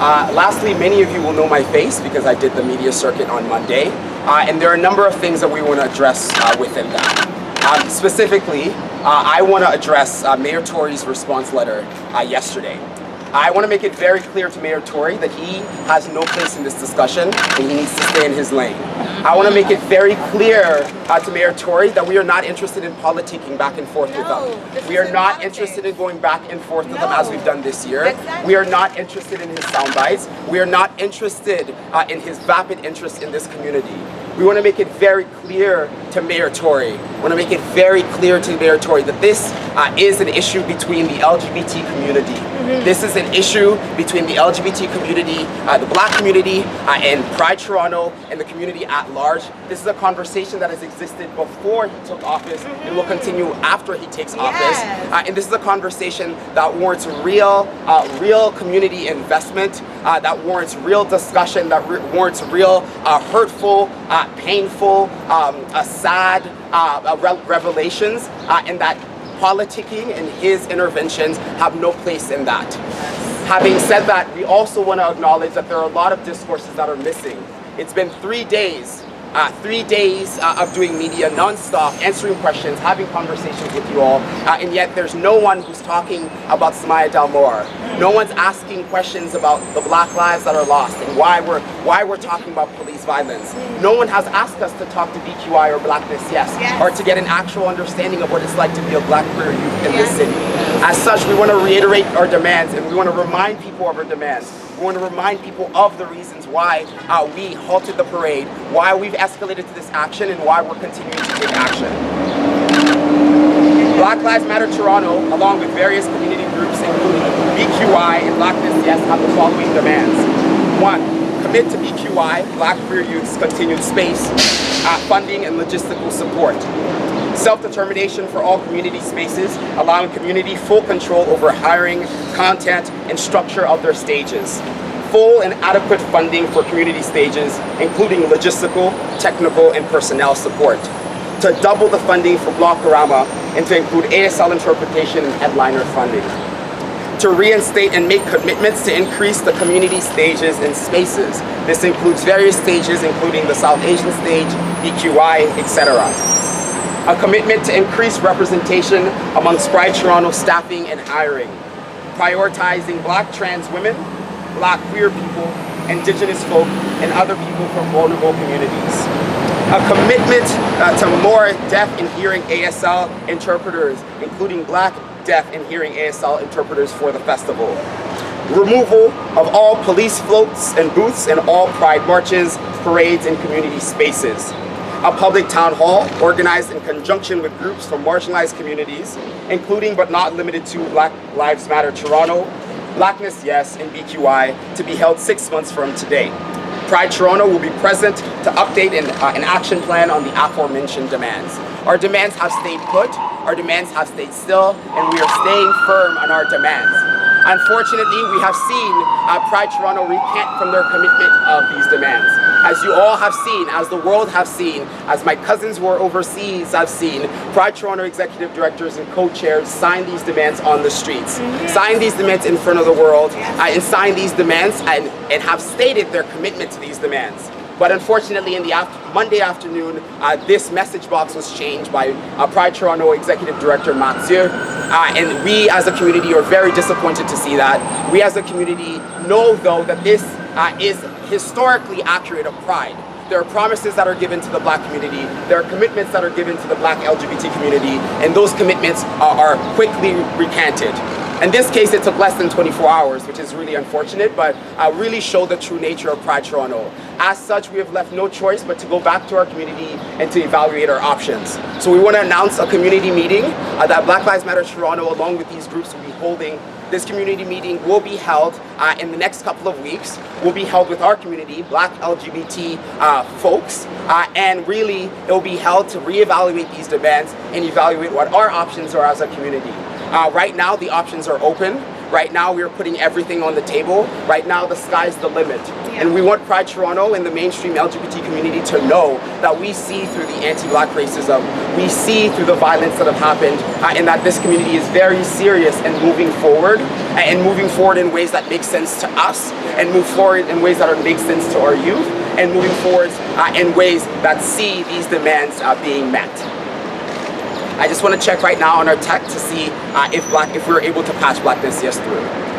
Lastly, many of you will know my face because I did the media circuit on Monday, and there are a number of things that we want to address within that. Specifically, I want to address Mayor Tory's response letter yesterday. I want to make it very clear to Mayor Tory that he has no place in this discussion and he needs to stay in his lane. I want to make it very clear to Mayor Tory that we are not interested in politicking back and forth with him. We are not interested in going back and forth with him as we've done this year. Exactly. We are not interested in his sound bites. We are not interested in his vapid interest in this community. We want to make it very clear to Mayor Tory. We want to make it very clear to Mayor Tory that this is an issue between the LGBT community. This is an issue between the LGBT community, the Black community, and Pride Toronto, and the community at large. This is a conversation that has existed before he took office and will continue after he takes office. And this is a conversation that warrants real community investment, that warrants real discussion, that warrants real hurtful, painful, sad revelations, and that politicking and his interventions have no place in that. Having said that, we also want to acknowledge that there are a lot of discourses that are missing. It's been 3 days. 3 days of doing media non-stop, answering questions, having conversations with you all, and yet there's no one who's talking about Samaya Dalmore. No one's asking questions about the Black lives that are lost and why we're talking about police violence. No one has asked us to talk to BQI or Blackness Yes, or to get an actual understanding of what it's like to be a Black queer youth in this city. As such, we want to reiterate our demands and we want to remind people of our demands. We want to remind people of the reasons why we halted the parade, why we've escalated to this action, and why we're continuing to take action. Black Lives Matter Toronto, along with various community groups, including BQI and Blackness Yes, have the following demands. 1, commit to BQI, Black Queer Youth's continued space, funding and logistical support. Self-determination for all community spaces, allowing community full control over hiring, content, and structure of their stages. Full and adequate funding for community stages, including logistical, technical, and personnel support. To double the funding for Blockorama and to include ASL interpretation and headliner funding. To reinstate and make commitments to increase the community stages and spaces. This includes various stages, including the South Asian stage, BQI, etc. A commitment to increase representation amongst Pride Toronto staffing and hiring. Prioritizing Black trans women, Black queer people, Indigenous folk, and other people from vulnerable communities. A commitment to more deaf and hearing ASL interpreters, including Black deaf and hearing ASL interpreters for the festival. Removal of all police floats and booths in all Pride marches, parades, and community spaces. A public town hall organized in conjunction with groups from marginalized communities, including but not limited to Black Lives Matter Toronto, Blackness Yes, and BQI, to be held 6 months from today. Pride Toronto will be present to update an action plan on the aforementioned demands. Our demands have stayed put, our demands have stayed still, and we are staying firm on our demands. Unfortunately, we have seen Pride Toronto recant from their commitment of these demands. As you all have seen, as the world have seen, as my cousins who are overseas have seen, Pride Toronto executive directors and co-chairs sign these demands on the streets, sign these demands in front of the world, and sign these demands and have stated their commitment to these demands. But unfortunately, in the Monday afternoon, this message box was changed by Pride Toronto Executive Director Mathieu, and we as a community are very disappointed to see that. We as a community know, though, that this is historically accurate of Pride. There are promises that are given to the Black community, there are commitments that are given to the Black LGBT community, and those commitments are quickly recanted. In this case, it took less than 24 hours, which is really unfortunate, but really showed the true nature of Pride Toronto. As such, we have left no choice but to go back to our community and to evaluate our options. So we want to announce a community meeting that Black Lives Matter Toronto, along with these groups, will be holding. This community meeting will be held in the next couple of weeks. Will be held with our community, Black LGBT folks, and really it will be held to reevaluate these demands and evaluate what our options are as a community. Right now, the options are open. Right now, we are putting everything on the table. Right now, the sky's the limit. Yeah. And we want Pride Toronto and the mainstream LGBT community to know that we see through the anti-Black racism, we see through the violence that have happened, and that this community is very serious and moving forward in ways that make sense to us, and move forward in ways that make sense to our youth, and moving forward in ways that see these demands being met. I just want to check right now on our tech to see if we're able to patch Black This Yes through.